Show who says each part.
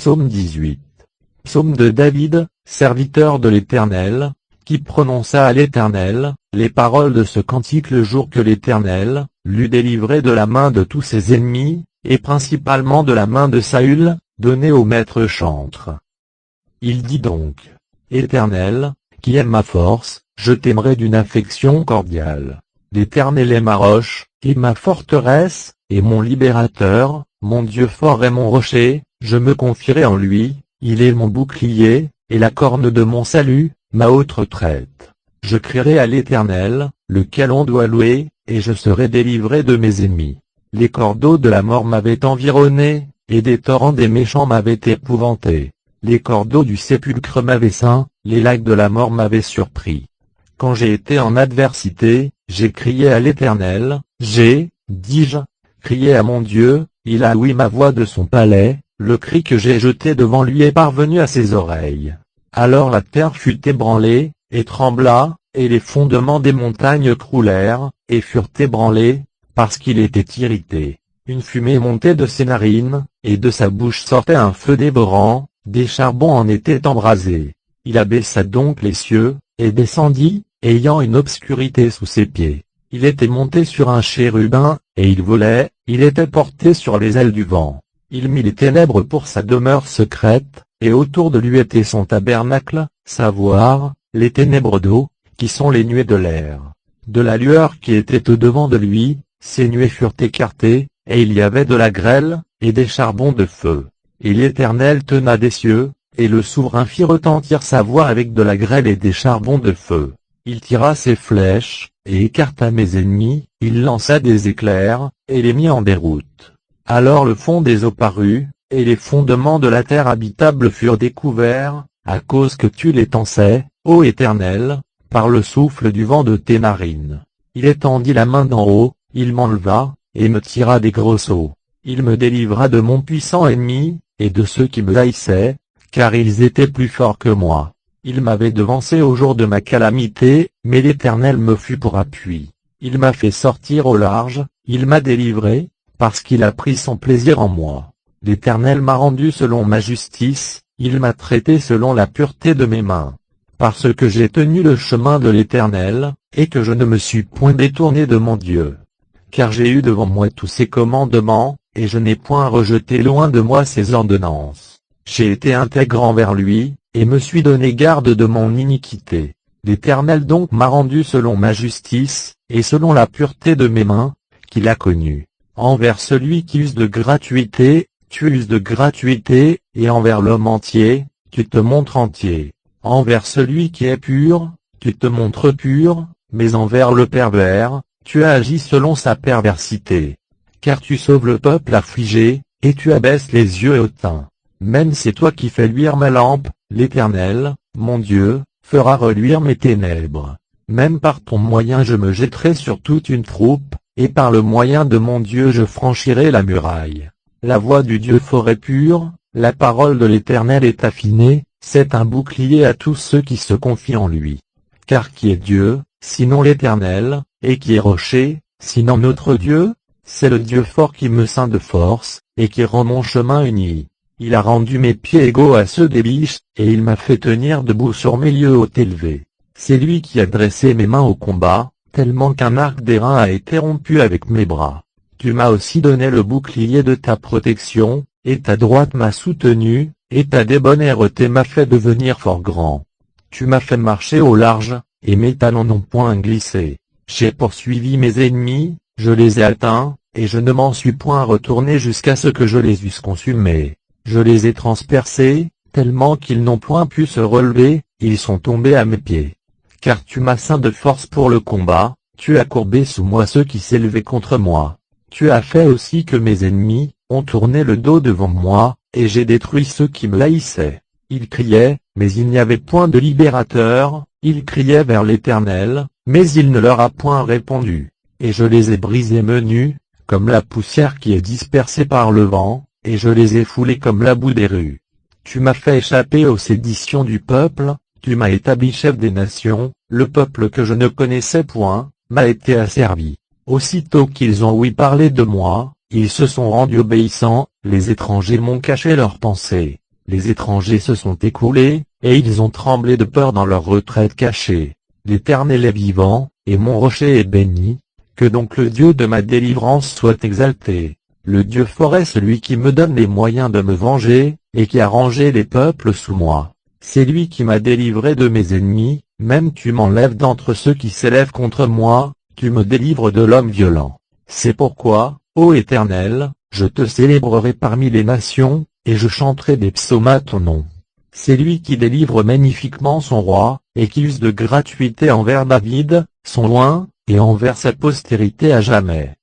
Speaker 1: Psaume 18. Psaume de David, serviteur de l'Éternel, qui prononça à l'Éternel les paroles de ce cantique le jour que l'Éternel l'eut délivré de la main de tous ses ennemis, et principalement de la main de Saül, donné au maître chantre. Il dit donc: Éternel, qui est ma force, je t'aimerai d'une affection cordiale. L'Éternel est ma roche, et ma forteresse, et mon libérateur, mon Dieu fort et mon rocher, je me confierai en lui, il est mon bouclier, et la corne de mon salut, ma haute retraite. Je crierai à l'Éternel, lequel on doit louer, et je serai délivré de mes ennemis. Les cordeaux de la mort m'avaient environné, et des torrents des méchants m'avaient épouvanté. Les cordeaux du sépulcre m'avaient ceint, les lacs de la mort m'avaient surpris. Quand j'ai été en adversité, j'ai crié à l'Éternel, dis-je, crié à mon Dieu, il a ouï ma voix de son palais, le cri que j'ai jeté devant lui est parvenu à ses oreilles. Alors la terre fut ébranlée, et trembla, et les fondements des montagnes croulèrent, et furent ébranlés, parce qu'il était irrité. Une fumée montait de ses narines, et de sa bouche sortait un feu dévorant, des charbons en étaient embrasés. Il abaissa donc les cieux, et descendit, ayant une obscurité sous ses pieds. Il était monté sur un chérubin, et il volait, il était porté sur les ailes du vent. Il mit les ténèbres pour sa demeure secrète, et autour de lui était son tabernacle, savoir, les ténèbres d'eau, qui sont les nuées de l'air. De la lueur qui était au-devant de lui, ces nuées furent écartées, et il y avait de la grêle, et des charbons de feu. Et l'Éternel tena des cieux, et le souverain fit retentir sa voix avec de la grêle et des charbons de feu. Il tira ses flèches, et écarta mes ennemis, il lança des éclairs, et les mit en déroute. Alors le fond des eaux parut, et les fondements de la terre habitable furent découverts, à cause que tu les tensais, ô Éternel, par le souffle du vent de tes narines. Il étendit la main d'en haut, il m'enleva, et me tira des gros seaux. Il me délivra de mon puissant ennemi, et de ceux qui me haïssaient, car ils étaient plus forts que moi. Il m'avait devancé au jour de ma calamité, mais l'Éternel me fut pour appui. Il m'a fait sortir au large, il m'a délivré, parce qu'il a pris son plaisir en moi. L'Éternel m'a rendu selon ma justice, il m'a traité selon la pureté de mes mains. Parce que j'ai tenu le chemin de l'Éternel, et que je ne me suis point détourné de mon Dieu. Car j'ai eu devant moi tous ses commandements, et je n'ai point rejeté loin de moi ses ordonnances. J'ai été intègre envers lui, et me suis donné garde de mon iniquité. L'Éternel donc m'a rendu selon ma justice, et selon la pureté de mes mains, qu'il a connue. Envers celui qui use de gratuité, tu uses de gratuité, et envers l'homme entier, tu te montres entier. Envers celui qui est pur, tu te montres pur, mais envers le pervers, tu as agi selon sa perversité. Car tu sauves le peuple affligé, et tu abaisses les yeux hautains. Même c'est toi qui fais luire ma lampe, l'Éternel, mon Dieu, fera reluire mes ténèbres. Même par ton moyen je me jetterai sur toute une troupe, et par le moyen de mon Dieu je franchirai la muraille. La voix du Dieu fort et pur, la parole de l'Éternel est affinée, c'est un bouclier à tous ceux qui se confient en lui. Car qui est Dieu, sinon l'Éternel, et qui est rocher, sinon notre Dieu? C'est le Dieu fort qui me ceint de force, et qui rend mon chemin uni. Il a rendu mes pieds égaux à ceux des biches, et il m'a fait tenir debout sur mes lieux hauts élevés. C'est lui qui a dressé mes mains au combat, tellement qu'un arc d'airain a été rompu avec mes bras. Tu m'as aussi donné le bouclier de ta protection, et ta droite m'a soutenu, et ta débonnaire m'a fait devenir fort grand. Tu m'as fait marcher au large, et mes talons n'ont point glissé. J'ai poursuivi mes ennemis, je les ai atteints, et je ne m'en suis point retourné jusqu'à ce que je les eusse consumés. Je les ai transpercés, tellement qu'ils n'ont point pu se relever, ils sont tombés à mes pieds. Car tu m'as ceint de force pour le combat, tu as courbé sous moi ceux qui s'élevaient contre moi. Tu as fait aussi que mes ennemis ont tourné le dos devant moi, et j'ai détruit ceux qui me haïssaient. Ils criaient, mais il n'y avait point de libérateur, ils criaient vers l'Éternel, mais il ne leur a point répondu. Et je les ai brisés menus, comme la poussière qui est dispersée par le vent, et je les ai foulés comme la boue des rues. Tu m'as fait échapper aux séditions du peuple, tu m'as établi chef des nations, le peuple que je ne connaissais point, m'a été asservi. Aussitôt qu'ils ont ouï parler de moi, ils se sont rendus obéissants, les étrangers m'ont caché leurs pensées. Les étrangers se sont écroulés, et ils ont tremblé de peur dans leur retraite cachée. L'Éternel est vivant, et mon rocher est béni. Que donc le Dieu de ma délivrance soit exalté. Le Dieu fort est celui qui me donne les moyens de me venger, et qui a rangé les peuples sous moi. C'est lui qui m'a délivré de mes ennemis, même tu m'enlèves d'entre ceux qui s'élèvent contre moi, tu me délivres de l'homme violent. C'est pourquoi, ô Éternel, je te célébrerai parmi les nations, et je chanterai des psaumes à ton nom. C'est lui qui délivre magnifiquement son roi, et qui use de gratuité envers David, son oint, et envers sa postérité à jamais.